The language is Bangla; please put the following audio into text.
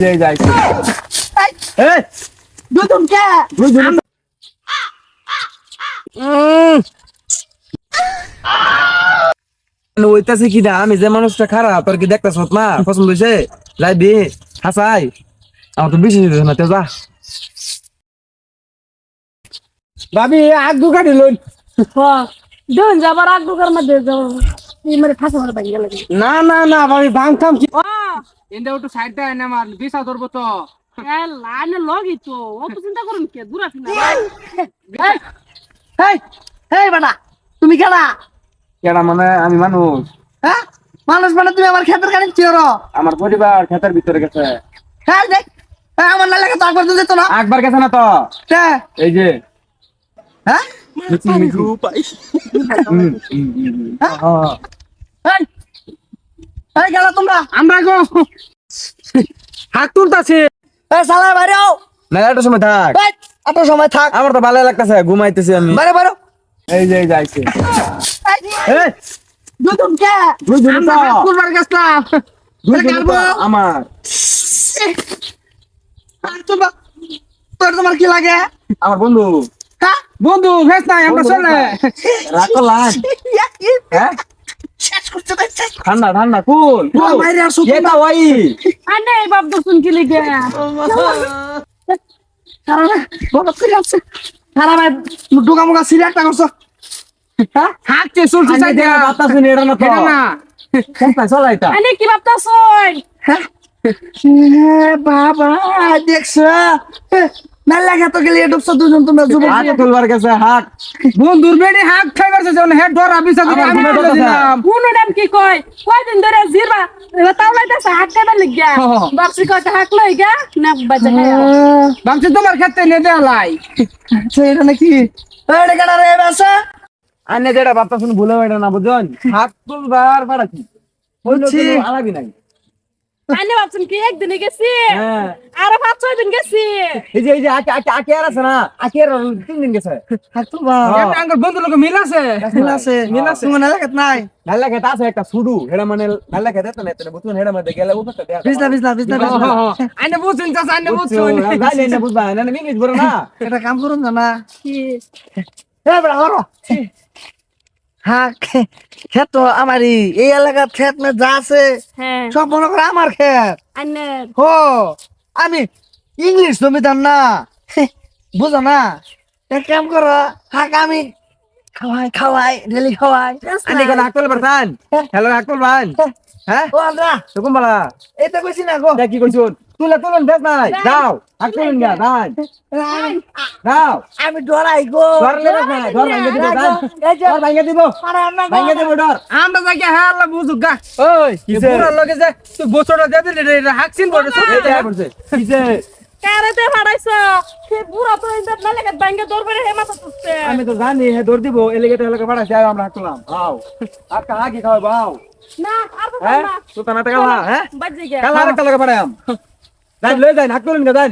এই যাইছে এই দুদুম কে বুঝুন ওইতাছে কি না আমি যে মানুষটা খারাপ তোর কি দেখতেছ না পছন্দ হইছে যাইবি হাসাই আমার তো বেশি দিতেছ না তেজা ভাবি আগ দুকাটি লই দুন যাবার আগ দুকার মধ্যে যাও এই মানে ফাঁসা মারা বাইরে লাগে না না না ভাবি ভাঙতাম কি ও এন্ডা একটু সাইড দেয় না আমার বিছা ধরবো তো এ লাইনে লগই তো ও তো চিন্তা করুন কে দূর আছি না হেই হেই বাটা তুমি কেডা কেডা মানে আমি মানুষ হ্যাঁ মানুষ মানে তুমি আমার ক্ষেতের কানে চিরো আমার পরিবার ক্ষেতের ভিতরে গেছে হ্যাঁ দেখ হ্যাঁ আমার না লাগে তো একবার তো যেত না একবার গেছে না তো কে এই যে হ্যাঁ এই এই গেল তোমরা আমরা গো হাত তুলতাছে এই শালা বাইরে আও না একটা সময় থাক এই এত সময় থাক আমার তো ভালো লাগতেছে ঘুমাইতেছি আমি বাইরে বাইরে এই যে যাইছে এই দুদুম কে বুঝুন আমরা হাত তুলবার গেছলাম আমার আর তোমার কি লাগে আমার বন্ধু হ্যাঁ বন্ধু ভেস নাই আমরা চলে রাখলাম হ্যাঁ শেষ করতে পারছে ঠান্ডা ঠান্ডা কুল বাইরে আর শুধু এটা ওই আনে বাপ দর্শন কি লিগে সারা বলো কি আছে সারা ভাই ডুগা মুগা সিরিয়া একটা করছো হ্যাঁ হাঁকছে চলছে আচ্ছা সাইড দেখা বাতাস নি এটা না তো এটা না কোনটা চলাইতা আনে কি ভাবতাছই হ্যাঁ বাবা দেখছো না লাগে তো গেলে ঢুকছো দুজন তোমরা যুবক হাত তুলবার গেছে হাত বন্ধুর বেড়ি হাত খাইবার যেন হেড ধরা বিছা ধরে আমার আমি ঘুমে তুলে ঢোকা দিলাম কোন নাম কি কয় কয়দিন ধরে জিরবা তাওলাইতাছে হাত কাটা লাগিয়া বাপসি কয়টা হাক লইগা না বাজা খায়া ভাবছি তোমার ক্ষেত্রে নে দেলাই এটা নাকি এটা কেন রে বাসা আনে যেটা বাতাস শুনে ভুলে এটা না বুঝুন হাত তুলবার পারাছি বুঝছি। আলাবি নাই আনে ভাবছেন কি একদিনে গেছি হ্যাঁ আর 5-6 দিন গেছি এই যে আকে আকে আকে আর আছে না আকে আর 3 দিন গেছে হাত তো বা হ্যাঁ। আঙ্গুর বন্ধু লোক মিল আছে মিল আছে তুমি না লাগাত নাই নাল্লা খেতে আছে একটা সুডু হেডা মানে নাল্লা খেতে তো না বুঝুন হেডা মধ্যে গেলে উপরটা দেয়া বিজলা আইনে বুঝুন চাচা আইনে বুঝুন গাইলে না বুঝবা না ইংলিশ বড় না এটা কাম করুন জানা কি এ বড় হরো হ্যাঁ ক্ষেত তো আমারই এই এলাকার ক্ষেত মে যা আছে হ্যাঁ সব মনে করে আমার ক্ষেত আনে হো আমি ইংলিশ তুমি জান না বুঝো না এক কাম করো হাক আমি খাওয়াই ডেলি খাওয়াই আনি কোন আকল বর্তমান হ্যালো আকল বান হ্যাঁ ও আন্দ্রা তো কোন বালা এটা কইছি না গো কি কইছুন তুলেন বেশ নাই দাও আকল না দাও দাও আমি ডরাই গো ডর লেগে না ডর ভাঙে দিব দাও ডর ভাঙে দিব ভাঙে দিব ডর আমরা যাকে হারলা বুঝুক গা ওই কিসে পুরা লগে যে তুই বছরটা দে দিলি রে হাকছিন বড় এই দেখা করছে কিসে কারেতে ফাড়াইছো সে বুড়া তো ইন্দর না লাগে ব্যাংকে দরবারে হে মাথা তুলছে আমি তো জানি হে দৌড় দিব এলাকাতে এলাকা পাঠাইছে আর আমরা হাঁটলাম আও আর কাহা কি খাওয়াবো আও না আর তো হ্যাঁ না তো তানা টাকা হ্যাঁ বাজে গিয়া কাল আর একটা লাগা পাঠাইম যাই লই যাই হাঁক তুলেন গা যাই